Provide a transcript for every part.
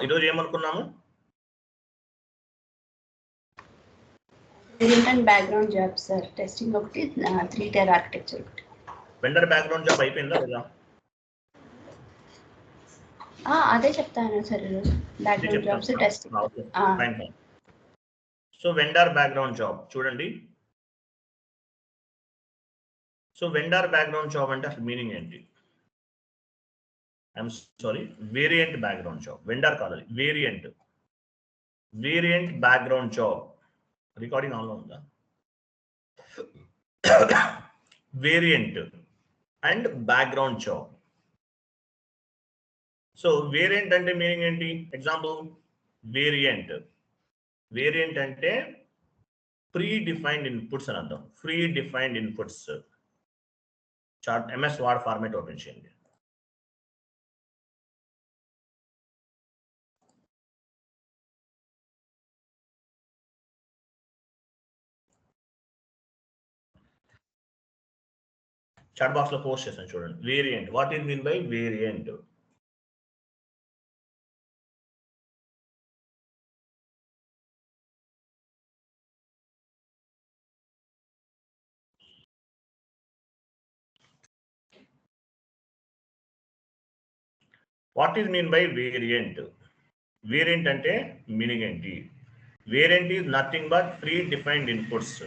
ఈరోజు ఏమనుకున్నాము? Variant and background job sir, testing ఒకటి, 3-tier ఆర్కిటెక్చర్ ఒకటి. వెండర్ బ్యాక్గ్రౌండ్ జాబ్ అయిపోయిందా లేదా? అదే చెప్తాను సార్ ఈరోజు, background jobs testing. So vendor background job చూడండి. సో వెండర్ బ్యాక్గ్రౌండ్ జాబ్ అంటే అసలు మీనింగ్ ఏంటి? I'm sorry, variant background job, vendor కాదు, వేరియంట్ బ్యాక్గ్రౌండ్ జాబ్. రికార్డింగ్ ఆన్లో ఉందా? Variant and background job. So variant అంటే మీనింగ్ ఏంటి? ఎగ్జాంపుల్, వేరియంట్ అంటే ప్రీ డిఫైన్డ్ ఇన్పుట్స్ అని అర్థం. Pre defined inputs. Chart MS word format open చేయండి. చాట్ బాక్స్ లో పోస్ట్ చేస్తాను చూడండి. Variant, what is mean by variant? What is mean by variant? Variant అంటే మీనింగ్ ఏంటి? Variant is nothing but predefined inputs.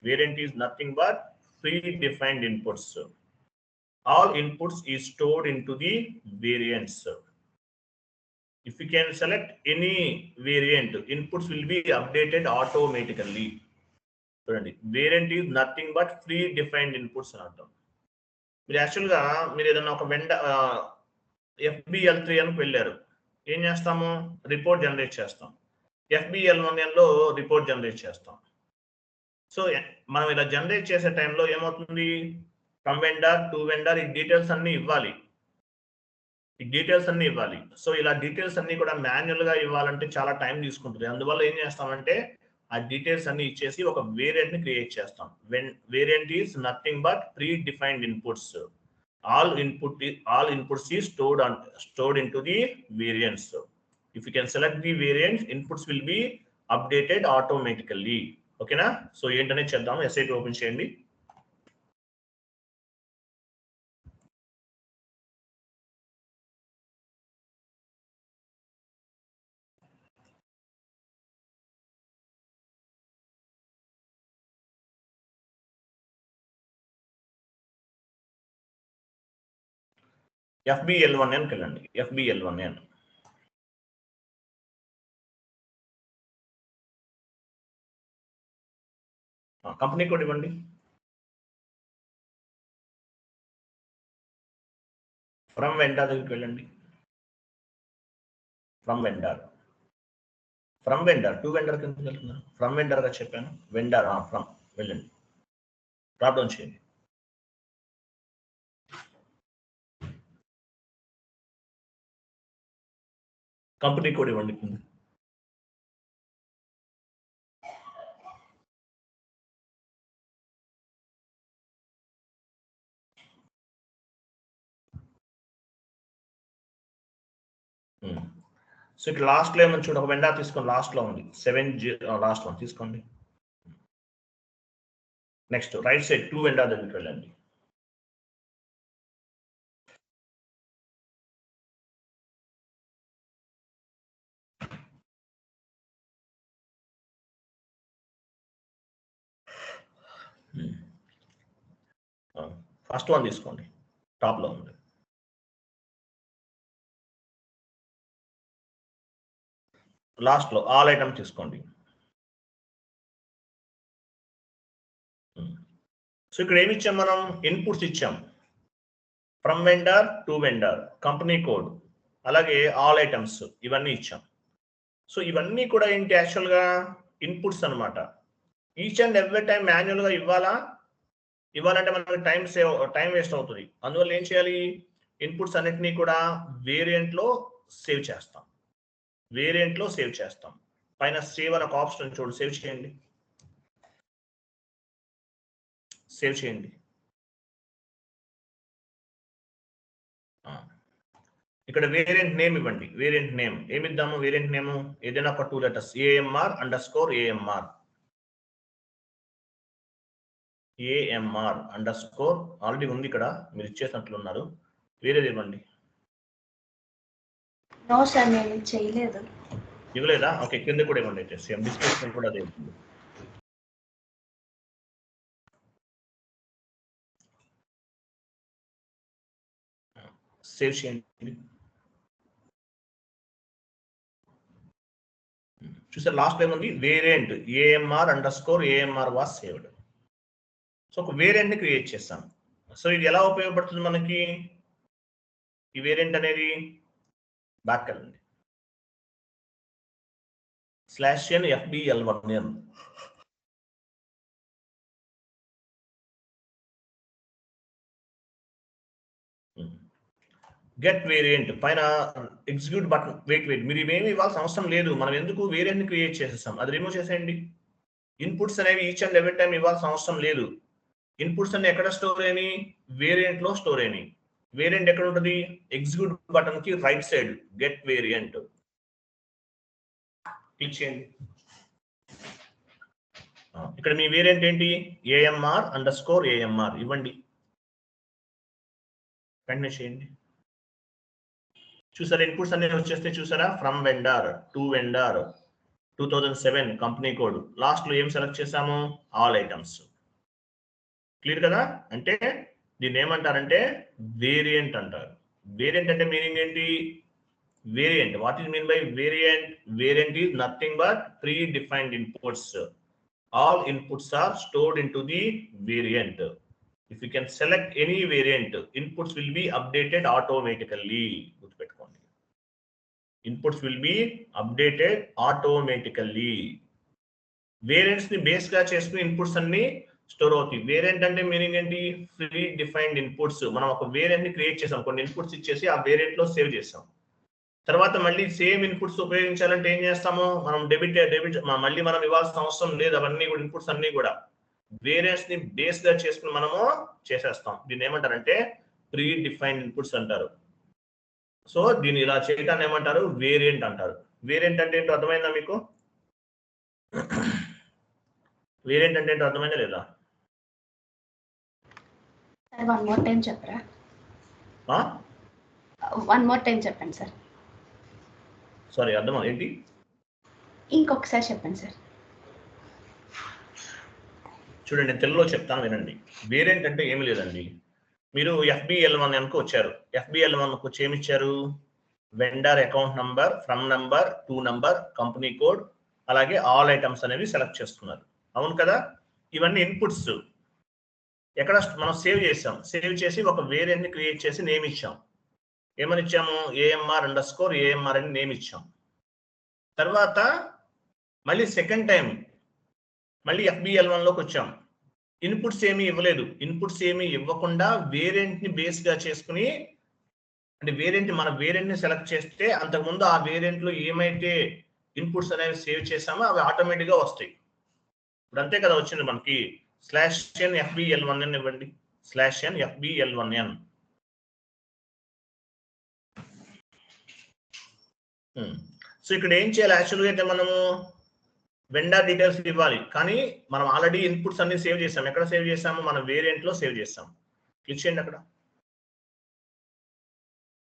Variant is nothing but pre-defined inputs. All inputs is stored into the variants. If you can select any variant, inputs will be updated automatically. Variant is nothing but pre-defined inputs అని అర్థం. మీరు యాక్చువల్గా మీరు ఏదైనా ఒక FBL3 అని వెళ్ళారు, ఏం చేస్తాము? రిపోర్ట్ జనరేట్ చేస్తాం. FBL1లో రిపోర్ట్ జనరేట్ చేస్తాం. సో మనం ఇలా జనరేట్ చేసే టైంలో ఏమవుతుంది? ఫ్రమ్ వెండర్ టు వెండర్ ఈ డీటెయిల్స్ అన్ని ఇవ్వాలి. సో ఇలా డీటెయిల్స్ అన్ని కూడా మాన్యువల్ గా ఇవ్వాలంటే చాలా టైం తీసుకుంటుంది. అందువల్ల ఏం చేస్తామంటే ఆ డీటెయిల్స్ అన్ని ఇచ్చేసి ఒక వేరియంట్ ని క్రియేట్ చేస్తాం. Variant is nothing but predefined inputs. All inputs is stored into the variants. If you can select the variants, inputs will be updated automatically. ఓకేనా? సో ఏంటనే చేద్దాం. ఎస్ఐటి ఓపెన్ చేయండి. FBL1N వెళ్ళండి. FBL1N company code ఇవ్వండి. From vendor దగ్గరికి వెళ్ళండి. From vendor to vendor కింద వెళ్తున్నారు. ఫ్రమ్ వెండర్ గా చెప్పాను. వెండర్ ఫ్రమ్ వెళ్ళండి. డ్రాప్ డౌన్ చేయండి. కంపెనీ కోడ్ ఇవ్వండి కింద. సో ఇక్కడ లాస్ట్ లో ఏమని చూడండి, ఒక వెండర్ తీసుకోండి. లాస్ట్ లో ఉంది 7G, లాస్ట్ వన్ తీసుకోండి. Next right side to vendor దగ్గరికి వెళ్ళండి. ఫస్ట్ వన్ తీసుకోండి, టాప్ లో ఉంది. లాస్ట్ లో ఆల్ ఐటమ్స్ తీసుకోండి. సో ఇక్కడ ఏమి ఇచ్చాం మనం? ఇన్పుట్స్ ఇచ్చాం. From vendor to vendor, company code, అలాగే ఆల్ ఐటమ్స్, ఇవన్నీ ఇచ్చాం. సో ఇవన్నీ కూడా ఏంటి? యాక్చువల్గా ఇన్పుట్స్ అనమాట. Each and every time manual గా ఇవ్వాలంటే మనకి టైం వేస్ట్ అవుతుంది. అందువల్ల ఏం చేయాలి? ఇన్పుట్స్ అన్నిటినీ కూడా వేరియంట్ లో సేవ్ చేస్తాం. పైన సేవ్ అని ఒక ఆప్షన్ చూడండి. సేవ్ చేయండి. ఇక్కడ వేరియంట్ నేమ్ ఇవ్వండి. వేరియంట్ నేమ్ ఏమిద్దాము? వేరియంట్ నేమ్ ఏదైనా ఒక 2 letters AMR underscore AMR AMR underscore already ఉంది ఇక్కడ, మీరు ఇచ్చేసినట్లున్నారు. వేరేది ఇవ్వండి. నో సార్ నేను చేయలేదు. ఇవ్వలేదా? ఓకే, కింద కూడా ఇవ్వండి. అయితే సేమ్ డిస్క్రిప్షన్ కూడా అదే ఉంటుంది. సేవ్ చేయండి. చూసారు లాస్ట్ టైం ఉంది variant AMR underscore AMR was saved. So ఒక వేరియంట్ ని క్రియేట్ చేస్తాం. సో ఇది ఎలా ఉపయోగపడుతుంది మనకి? ఈ వేరియంట్ అనేది బ్యాక్ వెళ్ళండి. /n fbl1n గెట్ వేరియంట్ పైన ఎగ్జిక్యూట్ బటన్. వెయిట్ మీరు ఇవేమి ఇవ్వాల్సిన అవసరం లేదు. మనం ఎందుకు వేరియంట్ ని క్రియేట్ చేసేస్తాం, అది రిమూవ్ చేసేయండి. ఇన్పుట్స్ అనేవి ఈచ్ అండ్ ఎవ్రీ టైం ఇవ్వాల్సిన అవసరం లేదు. ఇన్పుట్స్ అన్ని ఎక్కడ స్టోర్ అయినాయి? వేరియంట్ లో స్టోర్ అయినాయి. వేరియంట్ ఎక్కడ ఉంటుంది? ఎగ్జిక్యూట్ బటన్ కి right side get variant click చేయండి. ఇక్కడ మీ వేరియంట్ ఏంటి? ఏఎంఆర్ అండర్స్కోర్ ఏఎంఆర్ ఇవ్వండి. కంటిన్యూ చేయండి. చూసారా ఇన్పుట్స్ అన్ని వచ్చేస్తే? చూసారా from vendor to vendor 2007 company code. Last లో ఏం సెలెక్ట్ చేసాము? All items. క్లియర్ కదా? అంటే దీన్ని ఏమంటారంటే వేరియంట్ అంటారు. వేరియంట్ అంటే మీనింగ్ ఏంటి? Variant, what is mean by variant? Variant is nothing but predefined inputs. All inputs are stored into the variant. If you can select any variant, inputs will be updated automatically. గుర్తుపెట్టుకోండి, inputs will be updated automatically. Variants ని base గా చేసుకుని inputs అన్ని store అవుతాయి. Variant అంటే meaning ఏంటి? Pre defined inputs. మనం ఒక వేరియంట్ ని క్రియేట్ చేసాం, కొన్ని ఇన్పుట్స్ ఇచ్చేసి ఆ వేరియంట్ లో సేవ్ చేసాం. తర్వాత మళ్ళీ సేమ్ ఇన్పుట్స్ ఉపయోగించాలంటే ఏం చేస్తాము? మనం డెబిట్ మళ్ళీ మనం ఇవ్వాల్సిన అవసరం లేదు. అవన్నీ కూడా ఇన్పుట్స్ అన్ని కూడా వేరియంట్స్ ని బేస్ గా చేసుకుని మనము చేసేస్తాం. దీన్ని ఏమంటారంటే ప్రీ డిఫైన్డ్ ఇన్పుట్స్ అంటారు. సో దీన్ని ఇలా చేయటాన్ని ఏమంటారు? వేరియంట్ అంటారు. వేరియంట్ అంటే ఏంటో అర్థమైందా మీకు? వేరియంట్ అంటే ఏంటో అర్థమైందా లేదా? వన్ మోర్ టైం చెప్పరా? వన్ మోర్ టైం చెప్పండి సార్. సారీ, అర్థం ఏంటి? ఇంకొకసారి చెప్పండి సార్. చూడండి, నేను తెలుగులో చెప్తాను వినండి. వేరియంట్ అంటే ఏమి లేదండి. మీరు FBL1N కు వచ్చారు. FBL1 కు వచ్చి ఏమి ఇచ్చారు? Vendor account number, from number, to number, company code, అలాగే ఆల్ ఐటమ్స్ అనేవి సెలెక్ట్ చేస్తున్నారు. అవును కదా? ఇవన్నీ ఇన్పుట్స్. ఎక్కడ మనం సేవ్ చేసాం. సేవ్ చేసి ఒక వేరియంట్ ని క్రియేట్ చేసి నేమ్ ఇచ్చాం. ఏమని ఇచ్చాము? ఏఎంఆర్ అండర్స్కోర్ ఏఎంఆర్ అని నేమ్ ఇచ్చాం. తర్వాత మళ్ళీ సెకండ్ టైం మళ్ళీ FBL1 లోకి వచ్చాం. ఇన్పుట్స్ ఏమీ ఇవ్వలేదు. ఇన్పుట్స్ ఏమీ ఇవ్వకుండా వేరియంట్ ని బేస్ గా చేసుకుని, అంటే వేరియంట్ మన వేరియంట్ ని సెలెక్ట్ చేస్తే అంతకుముందు ఆ వేరియంట్ లో ఏమైతే ఇన్పుట్స్ అనేవి సేవ్ చేసామో అవి ఆటోమేటిక్ గా వస్తాయి. ఇప్పుడు అంతే కదా వచ్చింది మనకి. /n fbl1n ఇవ్వండి. /n fbl1n. సో ఇక్కడ ఏం చేయాలి? యాక్చువల్గా అయితే మనము వెండర్ డీటెయిల్స్ ఇవ్వాలి, కానీ మనం ఆల్రెడీ ఇన్పుట్స్ అన్ని సేవ్ చేసాం. ఎక్కడ సేవ్ చేసాము? మన వేరియంట్ లో సేవ్ చేసాం. క్లిక్ చేయండి. అక్కడ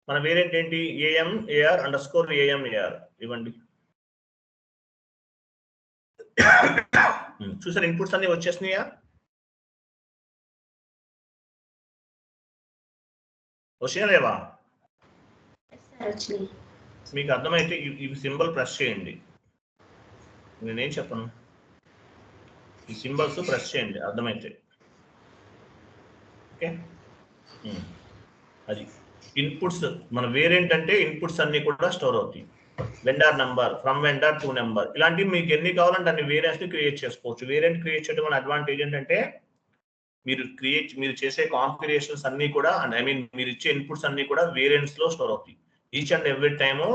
మన వేరియంట్ ఏంటి? AMAR అండర్స్కోర్ AMAR ఇవ్వండి. చూసారు ఇన్పుట్స్ అన్ని వచ్చేసినాయా? వచ్చినా లేవా? మీకు అర్థమైతే ఈ సింబల్ ప్రెస్ చేయండి. నేనేం చెప్పను, ఈ సింబల్స్ ప్రెస్ చేయండి అర్థమైతే. ఓకే, అది ఇన్పుట్స్. మన వేరియంట్ అంటే ఇన్పుట్స్ అన్ని కూడా స్టోర్ అవుతాయి. Vendor number, from vendor, to number, ఇలాంటివి మీకు ఎన్ని కావాలంటే అన్ని వేరియంట్స్ ని క్రియేట్ చేసుకోవచ్చు. వేరియంట్ క్రియేట్ చేయడం వల్ల అడ్వాంటేజ్ ఏంటంటే మీరు చేసే కాన్ఫిగరేషన్స్ అన్ని కూడా, ఐ మీన్ మీరు ఇచ్చే ఇన్పుట్స్ అన్ని కూడా వేరియంట్స్ లో స్టోర్ అవుతాయి. ఈచ్ అండ్ ఎవ్రీ టైము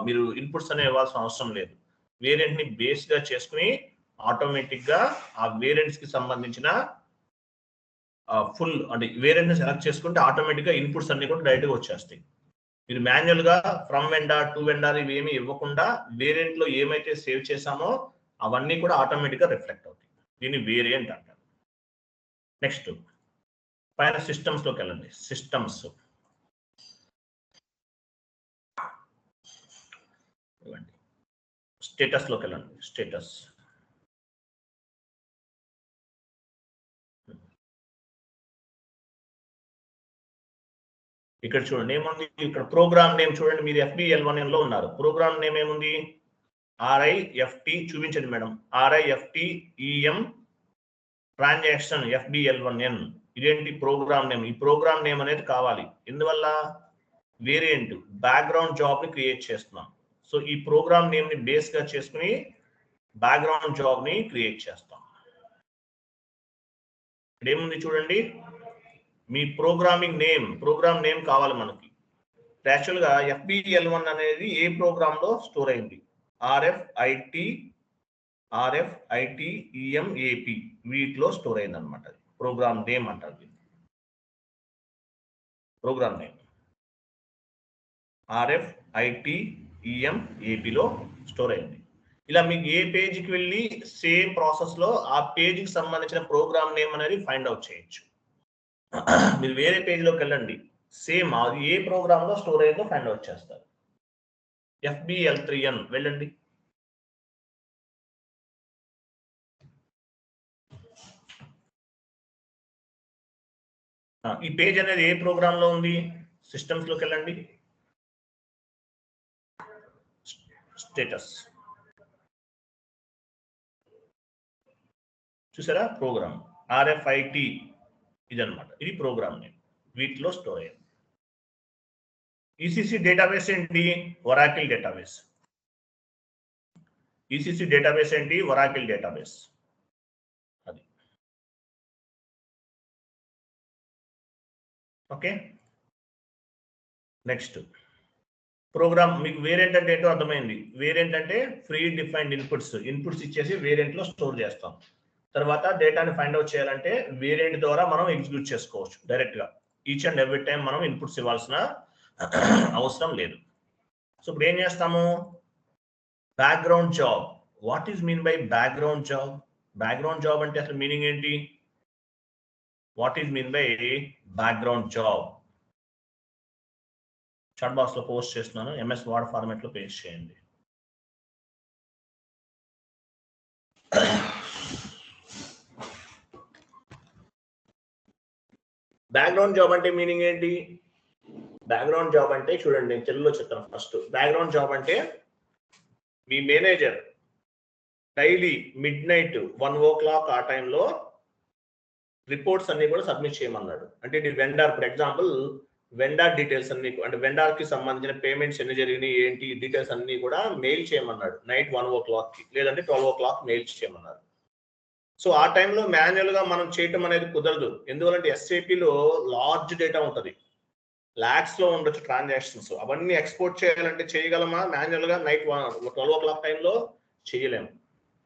మీరు ఇన్పుట్స్ అనే ఇవ్వాల్సిన అవసరం లేదు. వేరియంట్ ని బేస్ గా చేసుకుని ఆటోమేటిక్ గా ఆ వేరియంట్స్ కి సంబంధించిన ఫుల్ అంటే వేరియంట్ ని సెలెక్ట్ చేసుకుంటే ఆటోమేటిక్ గా ఇన్పుట్స్ అన్ని కూడా డైరెక్ట్ గా వచ్చేస్తాయి. మీరు మాన్యువల్ గా ఫ్రమ్ వెండార్ టు వెండార్ ఇవి ఏమి ఇవ్వకుండా వేరియంట్ లో ఏమైతే సేవ్ చేసామో అవన్నీ కూడా ఆటోమేటిక్ గా రిఫ్లెక్ట్ అవుతాయి. దీన్ని వేరియంట్ అంటారు. నెక్స్ట్ పైన సిస్టమ్స్ లోకి వెళ్ళండి. సిస్టమ్స్ స్టేటస్ లోకి వెళ్ళండి. స్టేటస్ ఇక్కడ చూడండి ఏముంది, ఇక్కడ ప్రోగ్రామ్ నేమ్ చూడండి. మీరు FBL1N లో ఉన్నారు. ప్రోగ్రామ్ నేమ్ ఏముంది? RIFT చూపించండి మేడం. RIFTEM transaction FBL1N. ఇదేంటి ప్రోగ్రామ్ నేమ్. ఈ ప్రోగ్రామ్ నేమ్ అనేది కావాలి. ఎందువల్ల? వేరియంట్ బ్యాక్గ్రౌండ్ జాబ్ ని క్రియేట్ చేస్తున్నాం. సో ఈ ప్రోగ్రామ్ నేమ్ ని బేస్ గా చేసుకుని బ్యాక్గ్రౌండ్ జాబ్ ని క్రియేట్ చేస్తాం. ఇక్కడ ఏముంది చూడండి, మీ ప్రోగ్రామ్ నేమ్ కావాలి మనకి. యాక్చువల్ గా FBL1 అనేది ఏ ప్రోగ్రామ్ లో స్టోర్ అయింది? RFITEMAP వీటిలో స్టోర్ అయింది అనమాట. ప్రోగ్రామ్ నేమ్ అంటారు. ప్రోగ్రామ్ నేమ్ RFITEMAP లో స్టోర్ అయింది. ఇలా మీకు ఏ పేజీకి వెళ్ళి సేమ్ ప్రాసెస్ లో ఆ పేజీకి సంబంధించిన ప్రోగ్రామ్ నేమ్ అనేది ఫైండ్ అవుట్ చేయొచ్చు. మీరు వేరే పేజీలోకి వెళ్ళండి, సేమ్ అది ఏ ప్రోగ్రామ్ లో స్టోర్ అయిందో ఫైండ్ అవుట్ చేస్తారు. FBL3N వెళ్ళండి. ఈ పేజ్ అనేది ఏ ప్రోగ్రామ్ లో ఉంది? సిస్టమ్స్ లోకి వెళ్ళండి. స్టేటస్ చూసారా? ప్రోగ్రామ్ RFIT ఇదన్నమాట. ఇది ప్రోగ్రామ్ నేమ్. వీటిలో స్టోర్ అయ్యింది. ECC డేటాబేస్ ఏంటి? Oracle database. ECC డేటాబేస్ ఏంటి? Oracle database. అది ఓకే. Next program. మీకు వేరియంట్ అంటే ఏంటో అర్థమైంది. వేరియంట్ అంటే ఫ్రీ డిఫైన్డ్ ఇన్పుట్స్ ఇచ్చేసి వేరియంట్ లో స్టోర్ చేస్తాం. తర్వాత డేటాని ఫైండ్ అవుట్ చేయాలంటే వేరియంట్ ద్వారా మనం ఎగ్జిక్యూట్ చేసుకోవచ్చు డైరెక్ట్ గా. ఈచ్ అండ్ ఎవ్రీ టైం మనం ఇన్పుట్స్ ఇవ్వాల్సిన అవసరం లేదు. సో ఇప్పుడు ఏం చేస్తాము? Background job. What is mean by background job? Background job అంటే అసలు మీనింగ్ ఏంటి? What is mean by background job? Chat box లో పోస్ట్ చేస్తున్నాను. MS వర్డ్ ఫార్మాట్ లో పేస్ట్ చేయండి. బ్యాక్గ్రౌండ్ జాబ్ అంటే మీనింగ్ ఏంటి? బ్యాక్గ్రౌండ్ జాబ్ అంటే చూడండి, నేను తెలుగులో చెప్తాను. ఫస్ట్ బ్యాక్గ్రౌండ్ జాబ్ అంటే మీ మేనేజర్ డైలీ మిడ్-నైట్ 1 o'clock ఆ టైంలో రిపోర్ట్స్ అన్ని కూడా సబ్మిట్ చేయమన్నాడు. అంటే ఇది vendor, for example vendor details అన్ని, అంటే వెండార్ కి సంబంధించిన పేమెంట్స్ ఎన్ని జరిగినాయి ఏంటి డీటెయిల్స్ అన్ని కూడా మెయిల్ చేయమన్నాడు. నైట్ 1 o'clock కి లేదంటే 12 o'clock మెయిల్ చేయమన్నారు. సో ఆ టైంలో మాన్యువల్ గా మనం చేయటం అనేది కుదరదు. ఎందువల్లంటే SAPలో లార్జ్ డేటా ఉంటుంది, లాక్స్ లో ఉండొచ్చు ట్రాన్సాక్షన్స్. అవన్నీ ఎక్స్పోర్ట్ చేయాలంటే చేయగలమా? మాన్యువల్ గా నైట్ 12 o'clock టైంలో చేయలేము.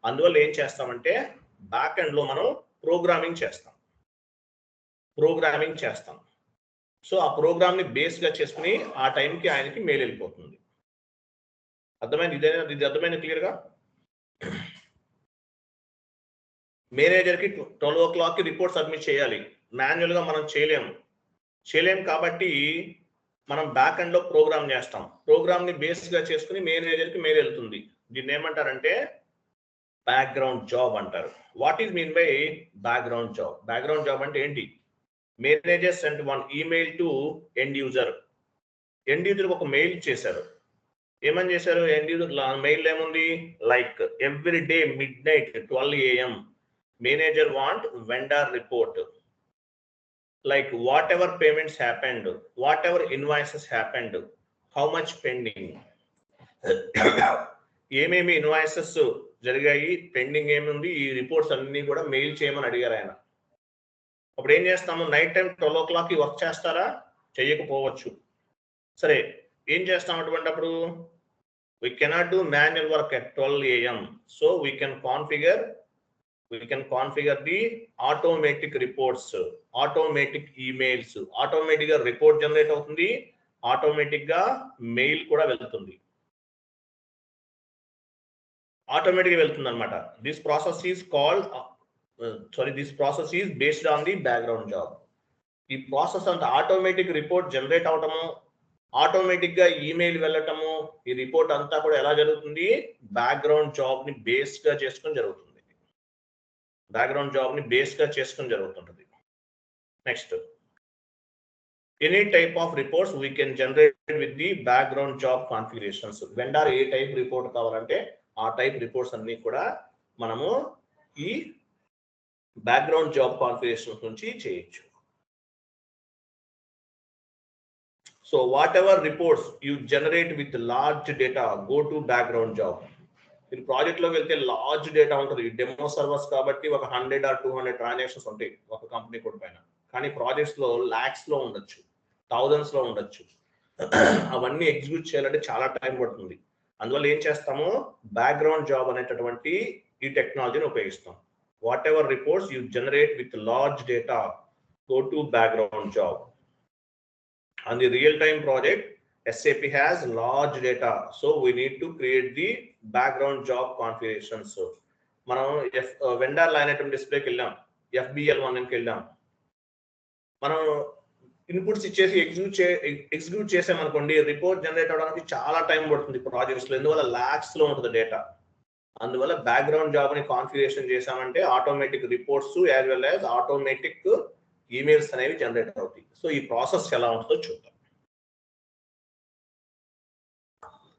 అందువల్ల ఏం చేస్తామంటే బ్యాక్ ఎండ్ లో మనం ప్రోగ్రామింగ్ చేస్తాం. సో ఆ ప్రోగ్రామ్ ని బేస్ గా చేసుకుని ఆ టైంకి ఆయనకి మెయిల్ వెళ్ళిపోతుంది. అర్థమైంది? ఇది అర్థమైంది క్లియర్ గా? మేనేజర్ కి 12 o'clock కి రిపోర్ట్ సబ్మిట్ చేయాలి. మాన్యువల్ గా మనం చేయలేం కాబట్టి మనం బ్యాక్ ఎండ్ లో ప్రోగ్రామ్ చేస్తాం. ప్రోగ్రామ్ ని బేస్ గా చేసుకుని మేనేజర్ కి మెయిల్ వెళ్తుంది. దీన్ని ఏమంటారంటే బ్యాక్గ్రౌండ్ జాబ్ అంటారు. What is mean by background job? Background job అంటే ఏంటి? Manager sent 1 email to end user. End user ఒక మెయిల్ చేశారు. ఏమని చేశారు? ఎండ్ యూజర్ మెయిల్ ఏముంది? Like every day midnight 12 AM manager want vendor report, like whatever payments happened, whatever invoices happened, how much pending, ఏమేమి invoices జరిగాయి, pending ఏముంది, ఈ reports అన్ని కూడా మెయిల్ చేయమని అడిగారు ఆయన. అప్పుడు ఏం చేస్తాము? నైట్ టైం 12 o'clock కి వర్క్ చేస్తారా? చేయకపోవచ్చు. సరే ఏం చేస్తాం అటువంటిప్పుడు? we cannot do manual work at 12 AM, so we can configure the automatic reports, automatic emails, automatic గా రిపోర్ట్ జనరేట్ అవుతుంది, ఆటోమేటిక్గా మెయిల్ కూడా వెళ్తుంది, ఆటోమేటిక్గా వెళ్తుంది అనమాట. This process is called this process is based on the background job. ఈ process అంతా ఆటోమేటిక్ రిపోర్ట్ జనరేట్ అవటము, ఆటోమేటిక్గా ఈమెయిల్ వెళ్ళటము, ఈ రిపోర్ట్ అంతా కూడా ఎలా జరుగుతుంది, బ్యాక్గ్రౌండ్ జాబ్ని బేస్గా చేసుకొని జరుగుతుంది, బ్యాక్గ్రౌండ్ జాబ్ని బేస్గా చేసుకొని జరుగుతుంటుంది. Next, any type of reports we can generate with the background job configurations. Vendor A type report కావాలంటే ఆ టైప్ రిపోర్ట్స్ అన్ని కూడా మనము ఈ బ్యాక్గ్రౌండ్ జాబ్ కాన్ఫిగరేషన్స్ నుంచి చేయొచ్చు. So what ever reports you generate with large data go to background job. మీరు ప్రాజెక్ట్లోకి వెళ్తే లార్జ్ డేటా ఉంటుంది, డెమో సర్వర్స్ కాబట్టి ఒక 100 or 200 ట్రాన్సాక్షన్స్ ఉంటాయి ఒక కంపెనీ కోడ్ పైన. కానీ ప్రాజెక్ట్స్లో ల్యాక్స్లో ఉండొచ్చు, థౌజండ్స్లో ఉండొచ్చు. అవన్నీ ఎగ్జిక్యూట్ చేయాలంటే చాలా టైం పడుతుంది. అందువల్ల ఏం చేస్తాము, బ్యాక్గ్రౌండ్ జాబ్ అనేటటువంటి ఈ టెక్నాలజీని ఉపయోగిస్తాం. What ever reports you generate with large data go to background job. On the real-time project, SAP has large data, so we need to create the background job configurations. So, మనం vendor line item డిస్ప్లేకి వెళ్ళాం, FBL1కి వెళ్ళాం, మనం inputs ఇచ్చేసి execute చేసామనుకోండి, report generate అవడానికి చాలా time పడుతుంది ప్రాజెక్ట్స్లో, ఎందువల్ల ల్యాక్స్లో ఉంటుంది డేటా. అందువల్ల బ్యాక్గ్రౌండ్ జాబ్ని కాన్ఫిగరేషన్ చేసామంటే automatic reports as well as automatic emails అనేవి జనరేట్ అవుతాయి. సో ఈ ప్రాసెస్ ఎలా ఉంటుందో చూద్దాం.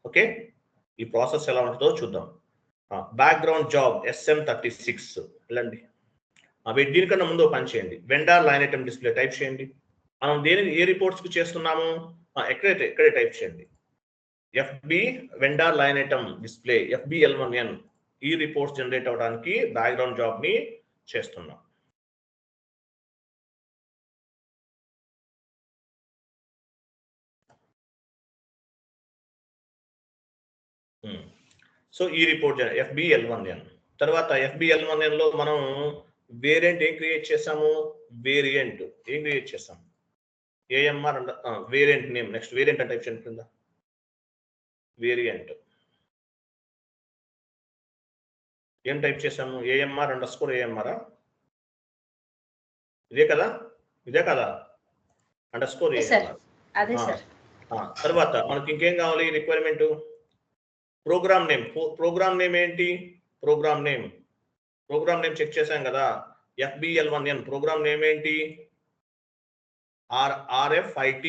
ఓకే, ఈ ప్రాసెస్ ఎలా ఉంటుందో చూద్దాం. బ్యాక్గ్రౌండ్ జాబ్ SM36 వెళ్ళండి. దీనికన్నా ముందు పని చేయండి, vendor line item display type చేయండి. మనం ఏ రిపోర్ట్స్కి చేస్తున్నాము, ఎక్కడే టైప్ చేయండి, FB vendor line item display FBL1N. ఈ రిపోర్ట్స్ జనరేట్ అవడానికి బ్యాక్గ్రౌండ్ జాబ్ని చేస్తున్నాం. సో ఈ రిపోర్ట్ FBL1N తర్వాత FBL1N లో మనం వేరియంట్ ఏం క్రియేట్ చేసాము, వేరియంట్ ఏం క్రియేట్ చేసాం, AMR variant name. Next variant అంటే టైప్ చేయండి, వేరియంట్ ఏం టైప్ చేసాము, AMR_AMR. ఇదే కదా _AMR. తర్వాత మనకి ఇంకేం కావాలి, రిక్వైర్మెంట్ ప్రోగ్రామ్ నేమ్ ఏంటి, ప్రోగ్రామ్ నేమ్ చెక్ చేసాం కదా, FBL1N ప్రోగ్రామ్ నేమ్ ఏంటి, RFIT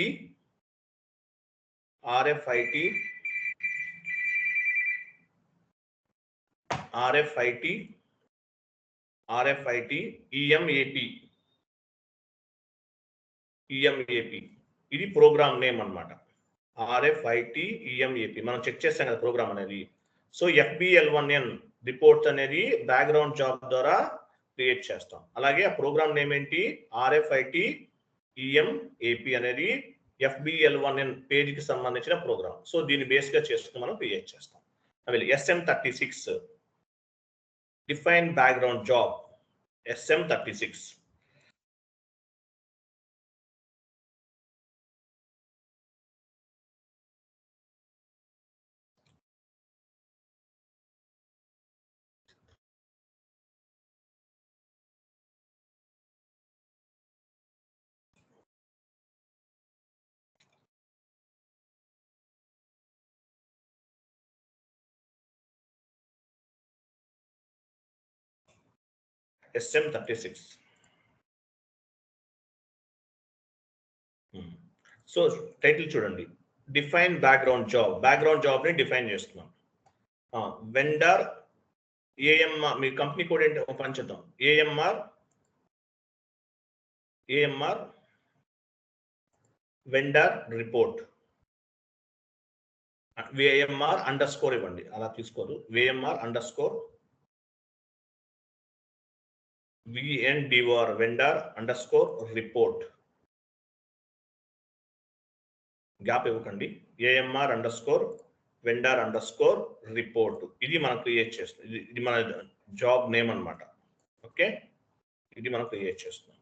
EMAP. ఇది ప్రోగ్రామ్ నేమ్ అన్నమాట, RFIT EMAP. మనం చెక్ చేస్తాం కదా ప్రోగ్రామ్ అనేది. సో FBL1N రిపోర్ట్స్ అనేది బ్యాక్గ్రౌండ్ జాబ్ ద్వారా క్రియేట్ చేస్తాం. అలాగే ఆ ప్రోగ్రామ్ నేమ్ ఏంటి, RFIT EMAP అనేది FBL1N పేజ్కి సంబంధించిన ప్రోగ్రామ్. సో దీన్ని బేస్గా చేసుకుని మనం క్రియేట్ చేస్తాం. అవి SM36 define background job SM36. SM36. So title చూడండి, డిఫైన్ బ్యాక్గ్రౌండ్ జాబ్ ని డిఫైన్ చేస్తున్నాం. వెండర్ AMR, మీ కంపెనీ కోడ్ ఏంటి పంచుతాం, AMR వెండర్ రిపోర్ట్, VMR_ ఇవ్వండి, అలా తీసుకోరు, VMR_ VNDR vendor_ report. Gap ఇవ్వకండి, AMR_ vendor_ report. ఇది మనం క్రియేట్ చేస్తాం, ఇది మన జాబ్ నేమ్ అన్నమాట. ఓకే, ఇది మనం క్రియేట్ చేస్తాం.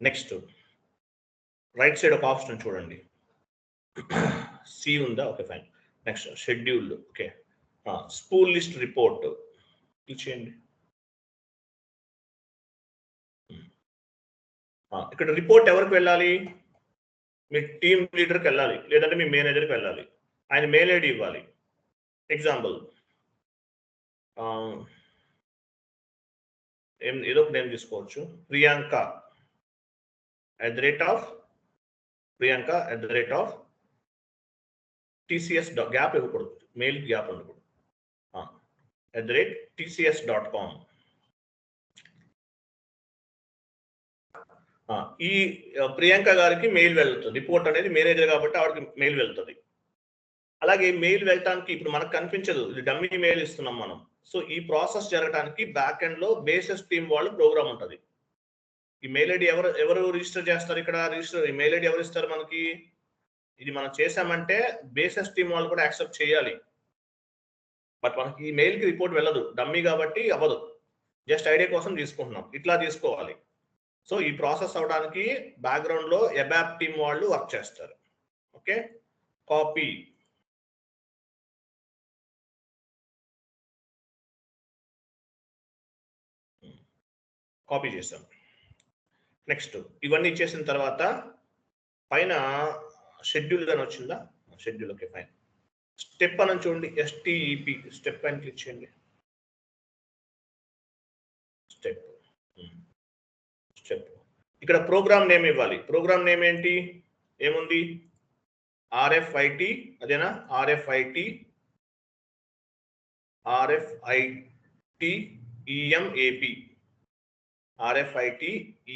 నెక్స్ట్ రైట్ సైడ్ ఒక ఆప్షన్ చూడండి, సి ఉందా? Okay fine. Next scheduled. Okay, school list report ఇచ్చేయండి. ఇక్కడ రిపోర్ట్ ఎవరికి వెళ్ళాలి? మీ టీమ్ లీడర్కి వెళ్ళాలి, లేదంటే మీ మేనేజర్కి వెళ్ళాలి. ఆయన మెయిల్ ఐడి ఇవ్వాలి. ఎగ్జాంపుల్ ఏదో ఒక నేమ్ తీసుకోవచ్చు, ప్రియాంక TCS గ్యాప్ ఇవ్వకూడదు, మెయిల్ గ్యాప్ ఉండకూడదు. @TCS.com. ఈ ప్రియాంక గారికి మెయిల్ వెళ్తుంది. రిపోర్ట్ అనేది మేనేజర్ కాబట్టి ఆవిడకి మెయిల్ వెళ్తుంది. అలాగే మెయిల్ వెళ్ళటానికి ఇప్పుడు మనకు కనిపించదు, ఇది డమ్మీ మెయిల్ ఇస్తున్నాం మనం. సో ఈ ప్రాసెస్ జరగడానికి బ్యాక్ ఎండ్ లో బేసిస్ టీమ్ వాళ్ళు ప్రోగ్రామ్ ఉంటుంది. ఈ మెయిల్ ఐడి ఎవరు రిజిస్టర్ చేస్తారు? ఇక్కడ ఈ మెయిల్ ఐడి ఎవరు ఇస్తారు మనకి? ఇది మనం చేసామంటే బేసిస్ టీమ్ వాళ్ళు కూడా యాక్సెప్ట్ చేయాలి. బట్ మనకి ఈ మెయిల్ కి రిపోర్ట్ వెళ్ళదు, డమ్మీ కాబట్టి అవ్వదు. జస్ట్ ఐడియా కోసం తీసుకుంటున్నాం, ఇట్లా తీసుకోవాలి. సో ఈ ప్రాసెస్ అవడానికి బ్యాక్గ్రౌండ్ లో ఎబాప్ టీమ్ వాళ్ళు వర్క్ చేస్తారు. ఓకే, కాపీ చేసాం. నెక్స్ట్ ఇవన్నీ ఇచ్చేసిన తర్వాత పైన షెడ్యూల్ అని వచ్చిందా? షెడ్యూల్. Okay fine. స్టెప్ అని చూడండి, STEP స్టెప్ అని క్లిక్ చేయండి. స్టెప్ ఇక్కడ ప్రోగ్రామ్ నేమ్ ఇవ్వాలి. ప్రోగ్రామ్ నేమ్ ఏంటి? ఏముంది? RFIT, అదేనా? RFIT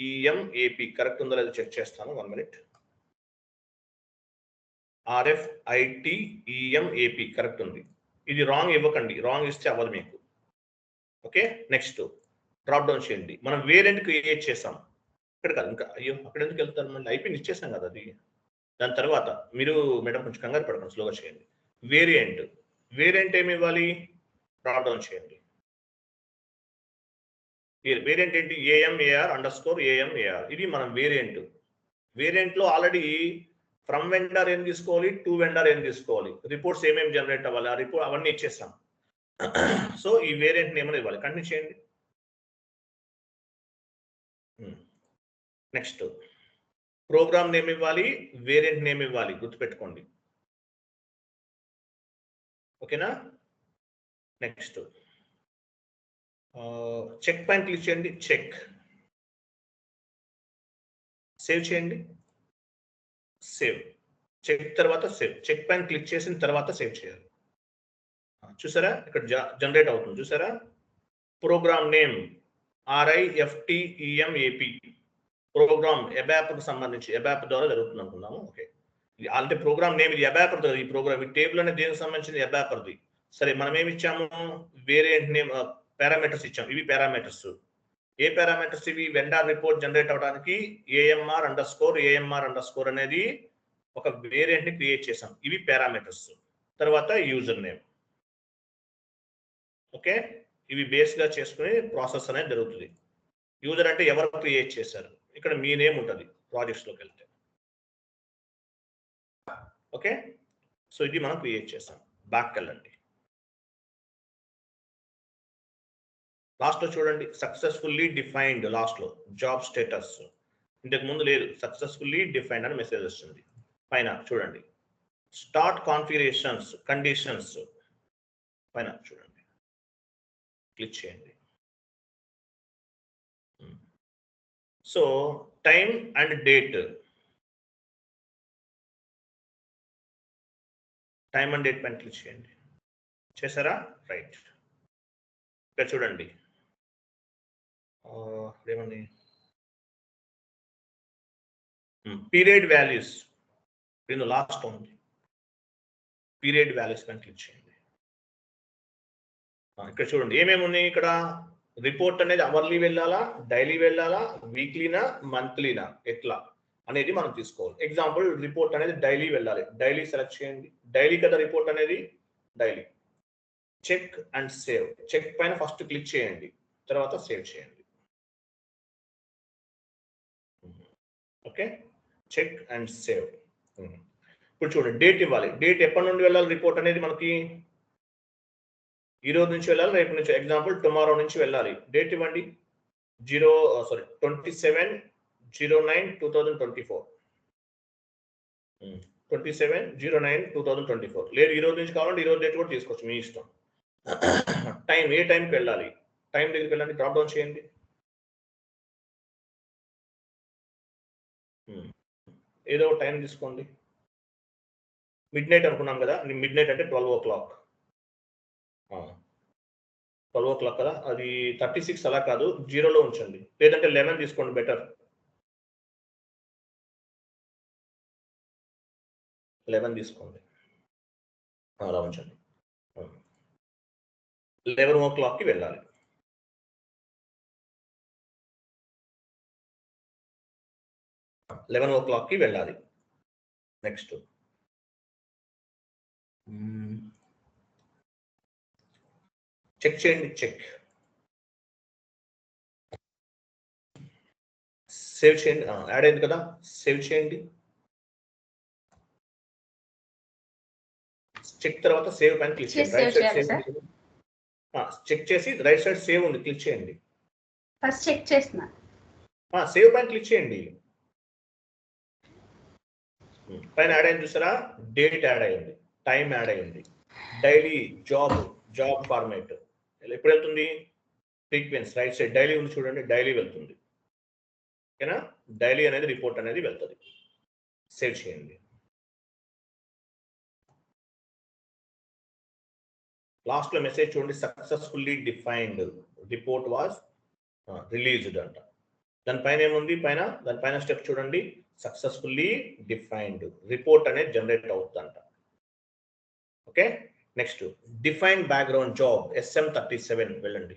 EMAP కరెక్ట్ ఉందో లేదో చెక్ చేస్తాను, 1 minute. RFIT EMAP కరెక్ట్ ఉంది. ఇది రాంగ్ ఇవ్వకండి, రాంగ్ ఇస్తే అవ్వదు మీకు. ఓకే, నెక్స్ట్ డ్రాప్ డౌన్ చేయండి. మనం వేరియంట్ క్రియేట్ చేసాం. ఇక్కడ కాదు, ఇంకా అయ్యో అక్కడ ఎందుకు వెళ్తారు? మళ్ళీ అయిపోయింది, ఇచ్చేసాం కదా అది. దాని తర్వాత మీరు మేడం కొంచెం కంగారు పడకండి, స్లోగా చేయండి. వేరియంట్ ఏమి ఇవ్వాలి? డ్రాప్ డౌన్ చేయండి. వేరియంట్ ఏంటి? AMAR_AMAR. ఇది మనం వేరియంట్ లో ఆల్రెడీ ఫ్రమ్ వెండర్ ఏం తీసుకోవాలి, టు వెండర్ ఏం తీసుకోవాలి, రిపోర్ట్స్ ఏమేమి జనరేట్ అవ్వాలి, ఆ రిపోర్ట్ అవన్నీ ఇచ్చేస్తాం. సో ఈ వేరియంట్ నేమ్ ఇవ్వాలి. కంటిన్యూ చేయండి. నెక్స్ట్ ప్రోగ్రామ్ నేమ్ ఇవ్వాలి, వేరియంట్ నేమ్ ఇవ్వాలి, గుర్తుపెట్టుకోండి. ఓకేనా? నెక్స్ట్ చెక్ పాయింట్ క్లిక్ చేయండి. సేవ్ చేయండి. చెక్ తర్వాత చెక్ పాయింట్ క్లిక్ చేసిన తర్వాత సేవ్ చేయాలి. చూసారా ఇక్కడ జనరేట్ అవుతుంది, చూసారా? Program name RIFTEMAP. Program ABAP కు సంబంధించి, ఎబాప్ ద్వారా జరుగుతుంది అనుకున్నాము. ఓకే, అంటే ప్రోగ్రామ్ నేమ్ ఇది ఎబాప్. ఈ ప్రోగ్రామ్ ఈ టేబుల్ అనేది దేనికి సంబంధించింది? ఎబాప్ది. సరే, మనం ఏమి ఇచ్చాము? వేరియంట్ నేమ్ పారామీటర్స్ ఇచ్చాము. ఇవి పారామీటర్స్. ఏ పారామీటర్స్ ఇవి? వెండర్ రిపోర్ట్ జనరేట్ అవడానికి AMR_AMR_ అనేది ఒక వేరియంట్ ని క్రియేట్ చేసాం. ఇవి పారామీటర్స్. తర్వాత యూజర్ నేమ్. ఓకే, ఇవి బేస్ గా చేసుకుని ప్రాసెస్ అనేది జరుగుతుంది. యూజర్ అంటే ఎవరు క్రియేట్ చేశారు, ఇక్కడ మీ నేమ్ ఉంటుంది ప్రాజెక్ట్స్ లోకి వెళ్తే. ఓకే, సో ఇది మనం క్రియేట్ చేసాం. బ్యాక్ వెళ్ళండి. లాస్ట్ లో చూడండి, సక్సెస్ఫుల్లీ డిఫైన్డ్. లాస్ట్ లో జాబ్ స్టేటస్ ఇంతకు ముందు లేదు, సక్సెస్ఫుల్లీ డిఫైన్డ్ అని మెసేజ్ వస్తుంది. పైన చూడండి, స్టార్ట్ కాన్ఫిగరేషన్స్ కండిషన్స్ పైన చూడండి, క్లిక్ చేయండి. సో టైం అండ్ డేట్, పైన క్లిక్ చేయండి. చేశారా? రైట్. ఇక్కడ చూడండి, ఏమని పీరియడ్ వాల్యూస్ దీని లాస్ట్ ఉంది. పీరియడ్ వాల్యూస్ పైన క్లిక్ చేయండి. ఇక్కడ చూడండి ఏమేమి ఉన్నాయి. ఇక్కడ రిపోర్ట్ అనేది అవర్లీ వెళ్ళాలా, డైలీ వెళ్ళాలా, వీక్లీనా, మంత్లీనా, ఎట్లా అనేది మనం తీసుకోవాలి. ఎగ్జాంపుల్ రిపోర్ట్ అనేది డైలీ వెళ్ళాలి, డైలీ సెలెక్ట్ చేయండి. డైలీ కదా రిపోర్ట్ అనేది, daily. Check and save. Check పైన ఫస్ట్ క్లిక్ చేయండి, తర్వాత సేవ్ చేయండి. Okay, check and save. ఇప్పుడు చూడండి, డేట్ ఇవ్వాలి. డేట్ ఎప్పటి నుండి వెళ్ళాలి రిపోర్ట్ అనేది మనకి? ఈ రోజు నుంచి వెళ్ళాలి, రేపు నుంచి, ఎగ్జాంపుల్ టుమారో నుంచి వెళ్ళాలి. డేట్ ఇవ్వండి. 27/09/2024. 27/09/2024. లేదు ఈ రోజు నుంచి కావాలంటే ఈ రోజు డేట్ కూడా తీసుకోవచ్చు, మీ ఇష్టం. టైం, ఏ టైంకి వెళ్ళాలి? టైం దగ్గరికి వెళ్ళండి, డ్రాప్ డౌన్ చేయండి. ఏదో టైం తీసుకోండి. మిడ్ నైట్ అనుకున్నాం కదా, మిడ్ నైట్ అంటే 12 o'clock. 12 o'clock కదా, అది 36 అలా కాదు, 0లో ఉంచండి. లేదంటే 11 తీసుకోండి, బెటర్. 11 తీసుకోండి, అలా ఉంచండి. 11 o'clockకి వెళ్ళాలి. నెక్స్ట్ చెక్ చేయండి. చెక్ సేవ్ చేయండి. యాడ్ అయింది కదా, సేవ్ చేయండి. చెక్ తర్వాత సేవ్ పైన క్లిక్ చేయండి. Right side save. చెక్ చేసి రైట్ సైడ్ సేవ్ ఉంది, క్లిక్ చేయండి. ఫస్ట్ చెక్ చేస్తున్నా. సేవ్ పైన క్లిక్ చేయండి. పైన యాడ్ అయింది చూసారా, డేట్ యాడ్ అయింది, టైం యాడ్ అయింది, డైలీ జాబ్ ఫార్మేట్. ఎప్పుడు వెళ్తుంది? సీక్వెన్స్ రైట్ సైడ్ డైలీ ఉంది చూడండి, డైలీ వెళ్తుంది. ఓకేనా, డైలీ అనేది రిపోర్ట్ అనేది వెళ్తుంది. సేవ్ చేయండి. లాస్ట్ లో మెసేజ్ చూడండి, successfully defined report was released అంట. దానిపైన ఏముంది? దానిపైన స్టెప్ చూడండి, సక్సెస్ఫుల్లీ డిఫైన్డ్ రిపోర్ట్ అనేది జనరేట్ అవుతుందంట. Okay, next define background job SM37 వెళ్ళండి.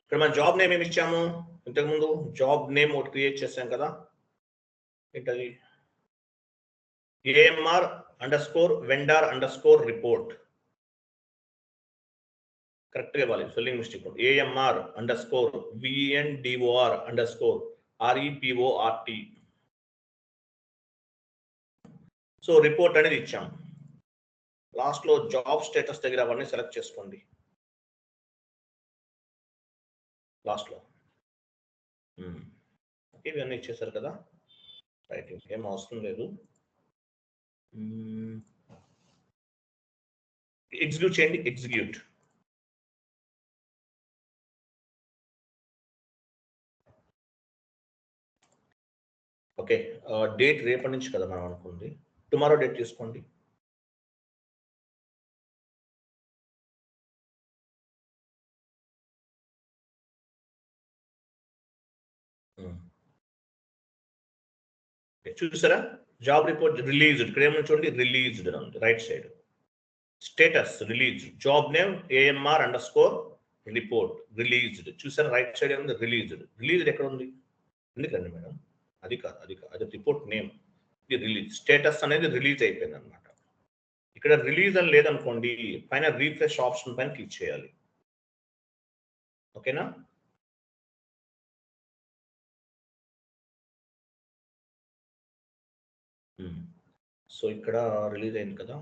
ఇక్కడ మన జాబ్ నేమ్ ఏమి ఇచ్చాము? ఇంతకుముందు జాబ్ నేమ్ ఒకటి క్రియేట్ చేసాం కదా, ఏంటది? AMR_vendor_report. కరెక్ట్గా ఇవ్వాలి, spelling mistake. AMR_vendor_report. So report అనేది ఇచ్చాం. లాస్ట్ లో జాబ్ స్టేటస్ దగ్గర అవన్నీ సెలెక్ట్ చేసుకోండి. లాస్ట్ లో ఇవన్నీ ఇచ్చేసారు కదా, రైట్, ఏం అవసరం లేదు. ఎగ్జిక్యూట్ చేయండి. ఎగ్జిక్యూట్. ఓకే, డేట్ రేపటి నుంచి కదా మనం అనుకుంది, టుమారో డేట్ తీసుకోండి. చూసారా, జాబ్ రిపోర్ట్ రిలీజ్డ్. ఇక్కడ ఏమని చూడండి, రిలీజ్డ్ ఉంది right side. Status release, job name AMR_report released. చూసారా, రైట్ సైడ్ ఏముంది? రిలీజ్డ్ ఎక్కడ ఉంది? ఎందుకండి మేడం, అది కాదు, అది రిపోర్ట్ నేమ్. ఇది రిలీజ్. స్టేటస్ అనేది రిలీజ్ అయిపోయింది అనమాట. ఇక్కడ రిలీజ్ అని లేదనుకోండి, పైన రీఫ్రెష్ ఆప్షన్ పైన క్లిక్ చేయాలి. ఓకేనా, సో ఇక్కడ రిలీజ్ అయింది కదా,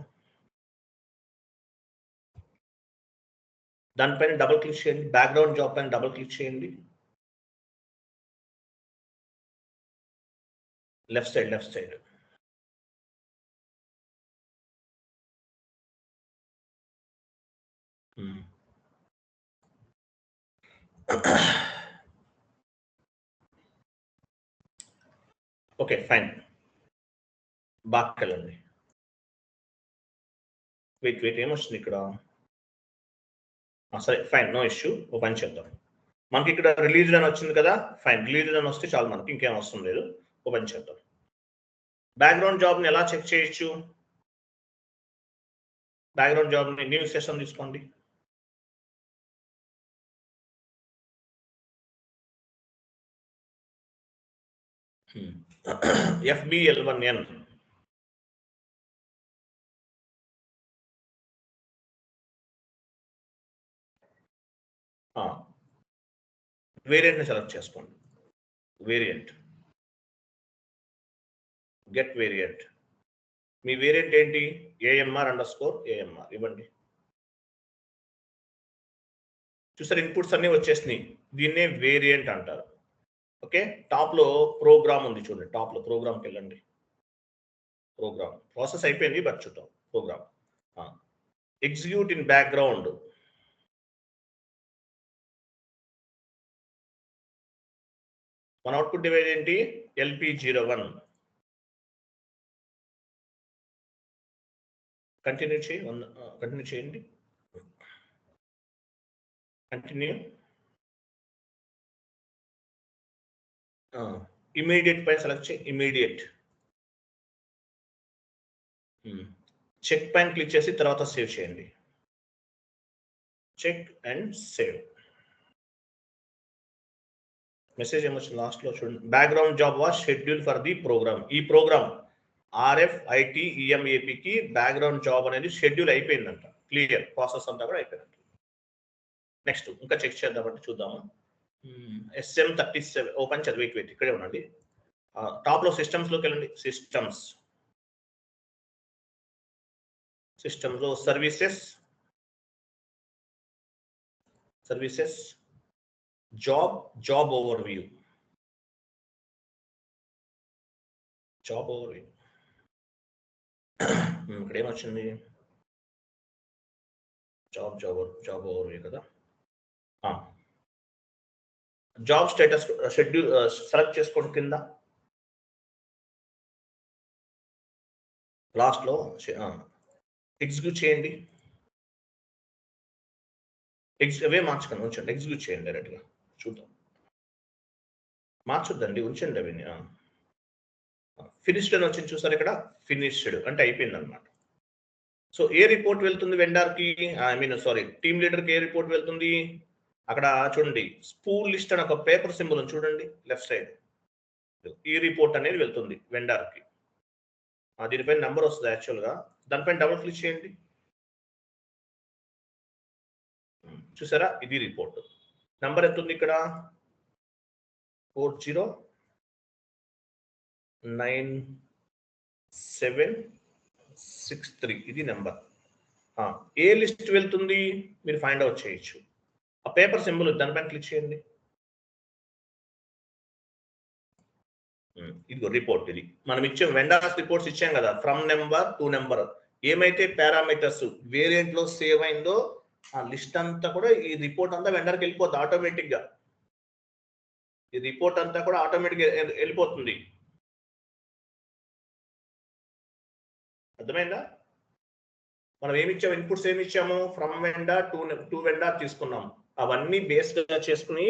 దానిపైన డబుల్ క్లిక్ చేయండి. బ్యాక్గ్రౌండ్ జాబ్ పైన డబుల్ క్లిక్ చేయండి. Left side. Okay, fine. బాగా వెళ్ళండి. వెయిట్ ఏమొస్తుంది ఇక్కడ? సరే, ఫైన్, నో ఇష్యూ. ఓ పని చేద్దాం. మనకి ఇక్కడ రిలీజ్డ్ అని వచ్చింది కదా, ఫైన్. రిలీజ్డ్ అని వస్తే చాలు, మనకి ఇంకేం అవసరం లేదు. ఓ పని చేద్దాం. బ్యాక్గ్రౌండ్ జాబ్ని ఎలా చెక్ చేయొచ్చు? బ్యాక్గ్రౌండ్ జాబ్ని న్యూ సెషన్ తీసుకోండి. FBL1N. వేరియంట్ని సెలెక్ట్ చేసుకోండి. Variant, get variant. మీ వేరియంట్ ఏంటి? AMR_AMR ఇవ్వండి. చూసారు, ఇన్పుట్స్ అన్నీ వచ్చేసినాయి. దీన్నే వేరియంట్ అంటారు. ఓకే, టాప్లో ప్రోగ్రామ్ ఉంది చూడండి. టాప్లో ప్రోగ్రామ్కి వెళ్ళండి. ప్రోగ్రామ్ ప్రాసెస్ అయిపోయింది, బట్ చూద్దాం. Programme execute in background. మన అవుట్పుట్ డివైస్ ఏంటి? LP01. కంటిన్యూ చేయండి. కంటిన్యూ. ఇమీడియట్ పై సెలెక్ట్ చేయి. ఇమీడియట్. చెక్ పైన క్లిక్ చేసి తర్వాత సేవ్ చేయండి. Check and save. మెసేజ్ ఏమొచ్చింది లాస్ట్లో చూడండి. Background job was schedule for the program. ఈ ప్రోగ్రామ్ RFIT-EMAPకి బ్యాక్గ్రౌండ్ జాబ్ అనేది షెడ్యూల్ అయిపోయిందంట. క్లియర్, ప్రాసెస్ అంతా కూడా అయిపోయిందంట. నెక్స్ట్ ఇంకా చెక్ చేద్దామంటే చూద్దాము. SM37 ఓపెన్ చదివి వెయిట్ ఇక్కడే ఉండండి. టాప్లో సిస్టమ్స్లోకి వెళ్ళండి. సిస్టమ్స్లో సర్వీసెస్, జాబ్ ఓవర్వ్యూ. ఇక్కడ ఏమొచ్చింది? జాబ్ ఓవర్వ్యూ కదా. జాబ్ స్టేటస్ షెడ్యూల్ సెలెక్ట్ చేసుకోండి. కింద లాస్ట్లో ఎగ్జిక్యూట్ చేయండి. అవే మార్చుకొని ఉంచండి. ఎగ్జిక్యూట్ చేయండి డైరెక్ట్గా. చూద్దాం. మార్చొద్దండి, ఉంచండి అవి. ఫినిష్డ్ అని వచ్చింది చూసారు ఇక్కడ. ఫినిష్డ్ అంటే అయిపోయింది అనమాట. సో ఏ రిపోర్ట్ వెళ్తుంది వెండర్కి? టీమ్ లీడర్కి ఏ రిపోర్ట్ వెళ్తుంది? అక్కడ చూడండి, స్పూల్ లిస్ట్ అని ఒక పేపర్ సింబల్ ఉంది చూడండి లెఫ్ట్ సైడ్. ఈ రిపోర్ట్ అనేది వెళ్తుంది వెండర్కి. దీనిపైన నెంబర్ వస్తుంది యాక్చువల్గా. దానిపైన డబుల్ క్లిక్ చేయండి. చూసారా, ఇది రిపోర్ట్. నెంబర్ ఎంత ఉంది ఇక్కడ? 409763. ఇది నెంబర్. ఏ లిస్ట్ వెళ్తుంది మీరు ఫైండ్ అవుట్ చేయొచ్చు. ఆ పేపర్ సింబల్ దానిపైన క్లిక్ చేయండి. ఇదిగో రిపోర్ట్. ఇది మనం ఇచ్చాం, వెండర్స్ రిపోర్ట్స్ ఇచ్చాం కదా, ఫ్రమ్ నెంబర్ టు నెంబర్. ఏమైతే పారామీటర్స్ వేరియంట్ లో సేవ్ అయిందో ఆ లిస్ట్ అంతా కూడా ఈ రిపోర్ట్ అంతా వెండర్కి వెళ్ళిపోతుంది ఆటోమేటిక్ గా. ఈ రిపోర్ట్ అంతా కూడా ఆటోమేటిక్ గా వెళ్ళిపోతుంది. అర్థమైందా? మనం ఏమి ఇచ్చాము? ఇన్పుట్స్ ఏమి ఇచ్చాము? ఫ్రమ్ వెండర్ టు వెండర్ తీసుకున్నాం. అవన్నీ బేస్డ్ గా చేసుకుని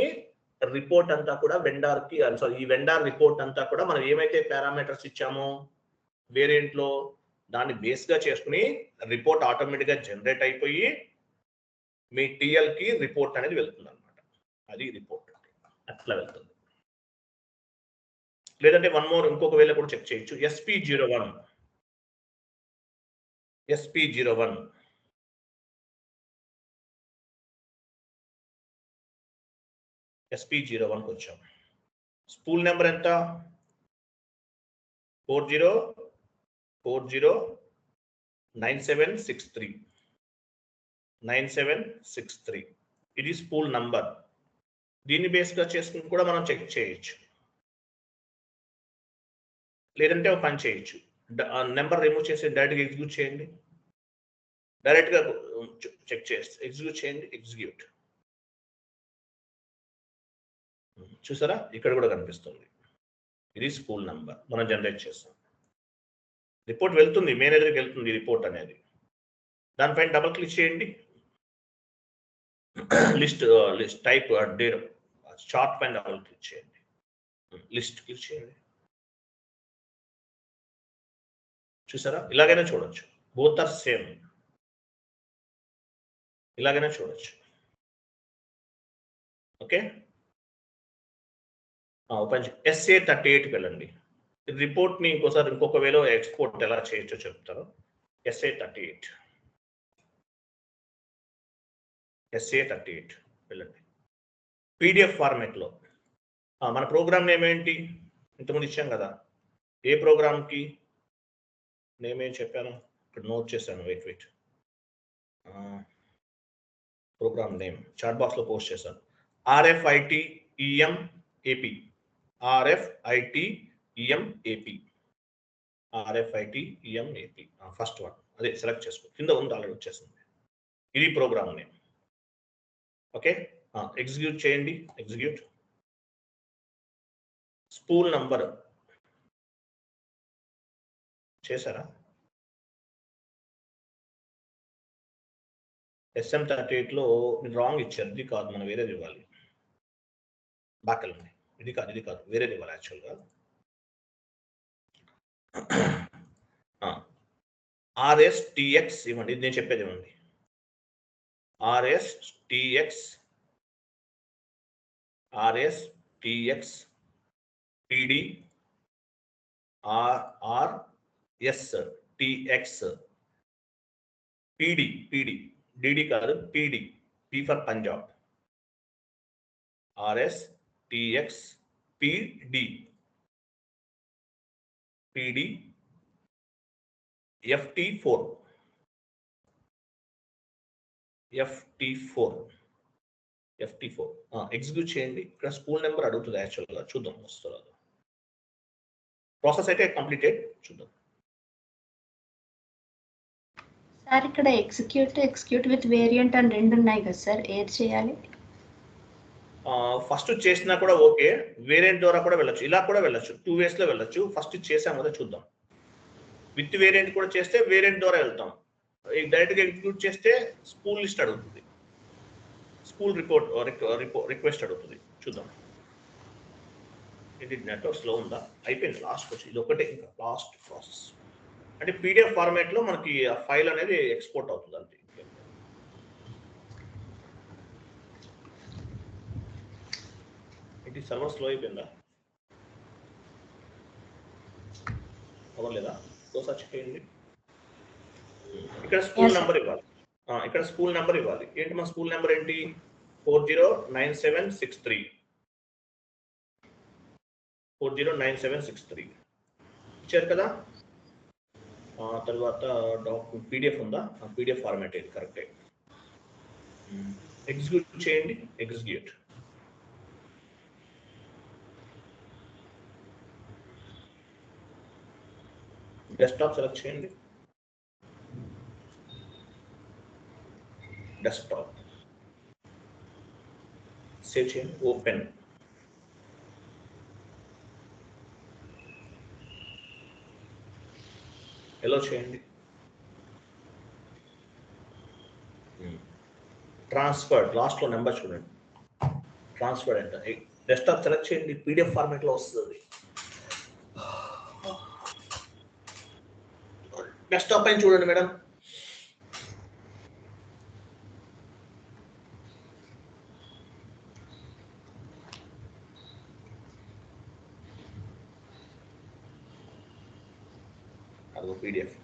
రిపోర్ట్ అంతా కూడా వెండర్ కి, ఈ వెండర్ రిపోర్ట్ అంతా కూడా మనం ఏమైతే పారామీటర్స్ ఇచ్చామో వేరియంట్ లో దాన్ని బేస్ గా చేసుకుని రిపోర్ట్ ఆటోమేటిక్ గా జనరేట్ అయిపోయి మీ టిఎల్ కి రిపోర్ట్ అనేది వెళ్తుంది అనమాట. అది రిపోర్ట్ అట్లా వెళ్తుంది. లేదంటే వన్ మోర్ ఇంకొక వేళ కూడా చెక్ చేయొచ్చు. SP01 SP01కి వచ్చాం. స్పూల్ నెంబర్ ఎంత? 409763. ఇది స్పూల్ నంబర్. దీన్ని బేస్గా చేసుకుని కూడా మనం చెక్ చేయొచ్చు. లేదంటే ఒక పని చేయొచ్చు, నెంబర్ రిమూవ్ చేసి డైరెక్ట్గా ఎగ్జిక్యూట్ చేయండి. డైరెక్ట్గా చెక్ చేస్తే ఎగ్జిక్యూట్ చేయండి. ఎగ్జిక్యూట్. చూసారా, ఇక్కడ కూడా కనిపిస్తుంది. ఇది స్కూల్ నంబర్ మనం జనరేట్ చేస్తాం. రిపోర్ట్ వెళ్తుంది, మేనేజర్కి వెళ్తుంది రిపోర్ట్ అనేది. దానిపైన డబుల్ క్లిక్ చేయండి. లిస్ట్ టైప్ డేట్ చార్ట్ పైన డబుల్ క్లిక్ చేయండి. లిస్ట్ క్లిక్ చేయండి. చూసారా, ఇలాగైనా చూడొచ్చు. Both are same. ఇలాగైనా చూడొచ్చు. ఓకే, ఓపెన్ SA38కి వెళ్ళండి. రిపోర్ట్ ని ఇంకొక వేలో ఎక్స్పోర్ట్ ఎలా చేయొచ్చో చెప్తారు. SA38 వెళ్ళండి. పీడిఎఫ్ ఫార్మాట్లో మన ప్రోగ్రామ్ నేమ్ ఏంటి? ఇంతకుముందు ఇచ్చాం కదా. ఏ ప్రోగ్రామ్కి నేమ్ ఏం చెప్పాను? ఇక్కడ నోట్ చేశాను. వెయిట్ ప్రోగ్రామ్ నేమ్ చాట్ బాక్స్లో పోస్ట్ చేశాను. RFITEMAP. RFITEMAP ఫస్ట్ వన్ అదే సెలెక్ట్ చేసుకో. కింద ఉంది ఆల్రెడీ వచ్చేసింది. ఇది ప్రోగ్రామ్ నేమ్. ఓకే, ఎగ్జిక్యూట్ చేయండి. ఎగ్జిక్యూట్. స్పూల్ నంబర్ చేశారా? SM38లో మీరు రాంగ్ ఇచ్చారు. ఇది కాదు, మనం వేరేది ఇవ్వాలి. బాకెళ్ళండి. ఇది కాదు వేరేది ఇవ్వాలి యాక్చువల్గా. RSTX ఇవ్వండి. ఇది నేను చెప్పేది ఇవ్వండి. RSTX PD RSTX PD DD కాదు, PD P for Punjab. RSTX PD FT4 execute చేయండి. ఇక్కడ స్కూల్ నెంబర్ అడుగుతుంది యాక్చువల్గా. చూద్దాం వస్తుందో. ప్రాసెస్ అయితే కంప్లీటెడ్. చూద్దాం. సార్ ఇక్కడ ఎగ్జిక్యూట్ విత్ వేరియంట్ అని రెండు ఉన్నాయి కదా సార్, ఏది చేయాలి? ఫస్ట్ చేసినా కూడా ఓకే, వేరియంట్ ద్వారా కూడా వెళ్ళొచ్చు, ఇలా కూడా వెళ్ళొచ్చు. 2 వేస్లో వెళ్ళొచ్చు. ఫస్ట్ చేసాం కదా, చూద్దాం. విత్ వేరియంట్ కూడా చేస్తే వేరియంట్ ద్వారా వెళ్తాం. డైరెక్ట్గా ఎగ్జిక్యూట్ చేస్తే స్కూల్ లిస్ట్ అడుగుతుంది, స్కూల్ రిక్వెస్ట్ అడుగుతుంది. చూద్దాం. ఇది నెట్వర్క్ స్లో ఉందా? అయిపోయింది. లాస్ట్ వచ్చి ఇది ఒకటే, ఇంకా లాస్ట్ ప్రాసెస్. అంటే పీడిఎఫ్ ఫార్మాట్లో మనకి ఆ ఫైల్ అనేది ఎక్స్పోర్ట్ అవుతుంది అంతే. ఇది సర్వర్ స్లో అయిపోయిందా? అవ్వలేదా? ఒకసారి చెక్ చేయండి. ఇక్కడ స్కూల్ నెంబర్ ఇవ్వాలి. ఏంటి మన స్కూల్ నెంబర్ ఏంటి? 409763. 409763 ఇచ్చారు కదా. తర్వాత పీడిఎఫ్ ఉందా? పీడిఎఫ్ ఫార్మాట్ ఇది కరెక్టే. ఎగ్జిక్యూట్ చేయండి. ఎగ్జిక్యూట్. డెస్క్టాప్ సెలెక్ట్ చేయండి. డెస్క్టాప్ సేవ్ చేయండి. ఓపెన్. ఎలా చేయండి. ట్రాన్స్ఫర్డ్ లాస్ట్లో నెంబర్ చూడండి. ట్రాన్స్ఫర్డ్ అంటే డెస్క్టాప్ సెలెక్ట్ చేయండి. పీడిఎఫ్ ఫార్మాట్లో వస్తుంది. డెస్క్టాప్ పైన చూడండి మేడం. అదిగో పీడిఎఫ్.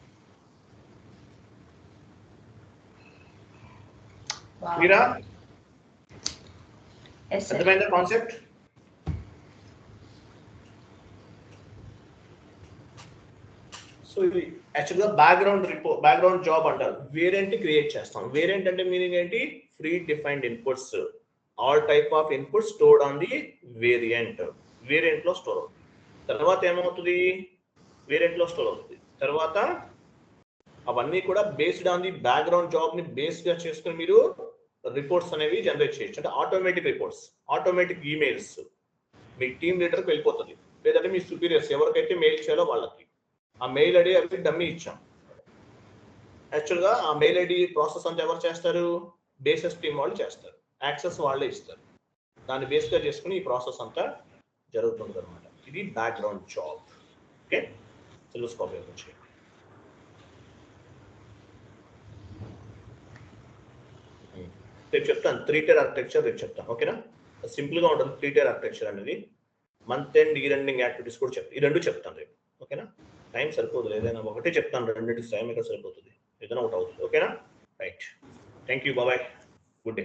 మీరా అర్థమైందా కాన్సెప్ట్? సో ఇది యాక్చువల్గా బ్యాక్గ్రౌండ్ జాబ్ అంటారు. వేరియంట్ క్రియేట్ చేస్తాం. వేరియంట్ అంటే మీనింగ్ ఏంటి? Free defined inputs, all type of inputs stored on the variant లో స్టోర్ అవుతుంది. తర్వాత ఏమవుతుంది? వేరియంట్ లో స్టోర్ అవుతుంది. తర్వాత అవన్నీ కూడా based on the background job ని బేస్ గా చేసుకుని మీరు రిపోర్ట్స్ అనేవి జనరేట్ చేయొచ్చు. అంటే ఆటోమేటిక్ రిపోర్ట్స్, ఆటోమేటిక్ ఈమెయిల్స్ మీ టీమ్ లీడర్కి వెళ్ళిపోతుంది. లేదంటే మీ సుపీరియర్స్ ఎవరికైతే మెయిల్ చేయాలో వాళ్ళకి. ఆ మెయిల్ ఐడి అవి డమ్మీ ఇచ్చాం. యాక్చువల్గా ఆ మెయిల్ ఐడి ప్రాసెస్ అంతా ఎవరు చేస్తారు? బేసెస్ టీమ్ వాళ్ళు చేస్తారు. యాక్సెస్ వాళ్ళే ఇస్తారు. దాన్ని బేస్గా చేసుకుని ఈ ప్రాసెస్ అంతా జరుగుతుంది అనమాట. ఇది background job. Okay, syllabus copy చేయండి. రేపు చెప్తాను 3-tier ఆర్కిటెక్చర్, రేపు చెప్తాను. ఓకేనా? సింపుల్గా ఉంటుంది 3-tier ఆర్కిటెక్చర్ అనేది. Month end year ending activities కూడా చెప్తాను. ఈ రెండు చెప్తాను రేపు. ఓకేనా? టైం సరిపోతుంది. ఏదైనా ఒకటే చెప్తాను, రెండింటికి టైం ఇక్కడ సరిపోతుంది. ఏదైనా ఒకటి అవుతుంది. ఓకేనా? Right. Thank you. Bye. Good day.